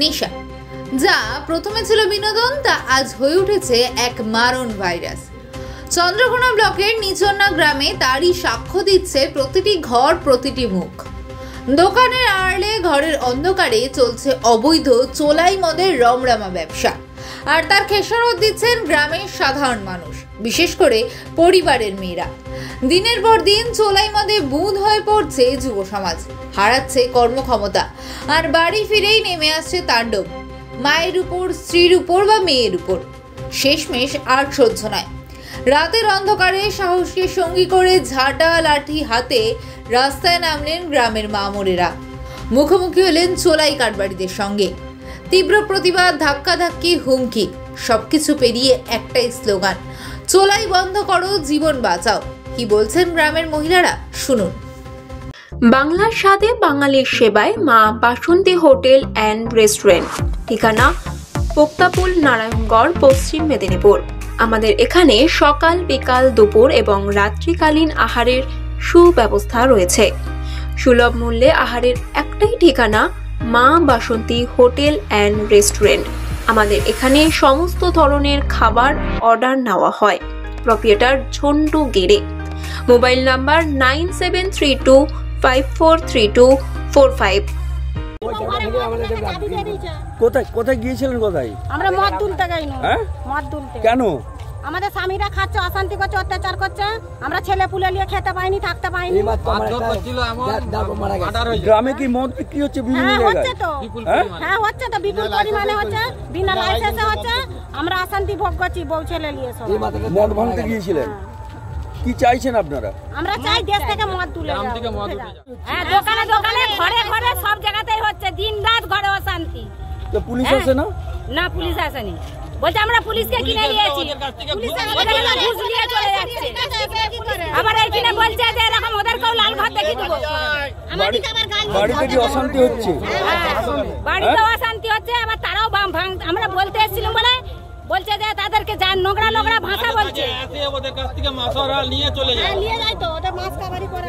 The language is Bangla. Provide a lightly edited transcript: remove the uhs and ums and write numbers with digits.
নেশা, যা প্রথমে ছিল বিনোদন, তা আজ হয়ে উঠেছে এক মারণ ভাইরাস। চন্দ্রকোনা ব্লকের নিচন্না গ্রামে তারই সাক্ষ্য দিচ্ছে প্রতিটি ঘর, প্রতিটি মুখ। দোকানের আড়ালে, ঘরের অন্ধকারে চলছে অবৈধ চোলাই মদের রমরমা ব্যবসা। আর তার খেসারত দিচ্ছেন গ্রামের সাধারণ মানুষ, বিশেষ করে পরিবারের মেয়েরা। দিনের পর দিন চোলাই মদে বুঁদ হয়ে পড়ছে যুব সমাজ, হারাচ্ছে কর্মক্ষমতা, আর বাড়ি ফিরেই নেমে আসছে তাণ্ডব মায়ের উপর, স্ত্রীর উপর বা মেয়ের উপর। শেষমেশ আর সহ্য নয়। রাতের অন্ধকারে সাহসকে সঙ্গী করে ঝাঁটা লাঠি হাতে রাস্তায় নামলেন গ্রামের মামুরেরা। মুখোমুখি হলেন চোলাই কারবারিদের সঙ্গে। তীব্র প্রতিবাদ, ধাক্কাধাক্কি, হুমকি, সবকিছু পেরিয়ে একটাই স্লোগান, চোলাই বন্ধ করো, জীবন বাঁচাও। কি বলছেন গ্রামের মহিলারা, শুনুন। বাংলার স্বাদে বাঙালির সেবায় মা বাসন্তী হোটেল অ্যান্ড রেস্টুরেন্ট, ঠিকানা পোক্তাপুল, নারায়ণগড়, পশ্চিম মেদিনীপুর। আমাদের এখানে সকাল, বিকাল, দুপুর এবং রাত্রিকালীন আহারের সুব্যবস্থা রয়েছে। সুলভ মূল্যে আহারের একটাই ঠিকানা, মা বাসন্তী হোটেল অ্যান্ড রেস্টুরেন্ট। আমাদের এখানে সমস্ত ধরনের খাবার অর্ডার নেওয়া হয়। প্রোপ্রাইটার ঝন্টু গেড়ে। Mobile number 9732543245। কোথায় গিয়েছিলেন? কোথায়? আমরা মদ তুলতে গাইনি। মদ তুলতে কেন? আমাদের স্বামীরা খাচ্ছে, অশান্তি করছে, অত্যাচার করছে। আমরা ছেলে পুলে নিয়ে খেতে পাইনি, থাকতে পাইনি। গ্রামে কি মদ বিক্রি হচ্ছে? হচ্ছে তো, হ্যাঁ হচ্ছে তো, বিপুল পরিমাণে হচ্ছে, বিনা লাইসেন্সে হচ্ছে। আমরা অশান্তি ভোগ করছি, বউ ছেলে নিয়ে সব। মদ ভাঙতে গিয়েছিলেন? কি চাইছেন আপনারা? আমরা চাই দেশ থেকে মদ তুলে যাও। হ্যাঁ, দোকানে দোকানে, ঘরে ঘরে, সব জায়গাতেই হচ্ছে। দিন রাত ঘরে অশান্তি। তো পুলিশ আসে না? না, পুলিশ আসেনি। বলছে আমরা পুলিশকে কিনে নিয়েছি, ঘুষ নিয়ে চলে যাচ্ছে। আবার এইখানে বলছে যে এরকম ওদেরকেও লাল ভাত দেখিয়ে দেবো। বাড়িতে কি অশান্তি হচ্ছে? বাড়িতে অশান্তি হচ্ছে, আবার তারাও আমরা বলতে এসেছিলাম বলে বলছে যে তাদেরকে যা নোংরা নোংরা ভাষা বলছে, ওদের কাছ থেকে মাছ নিয়ে চলে যায়, নিয়ে যায় তো ওদের মাছ কাবারি করে।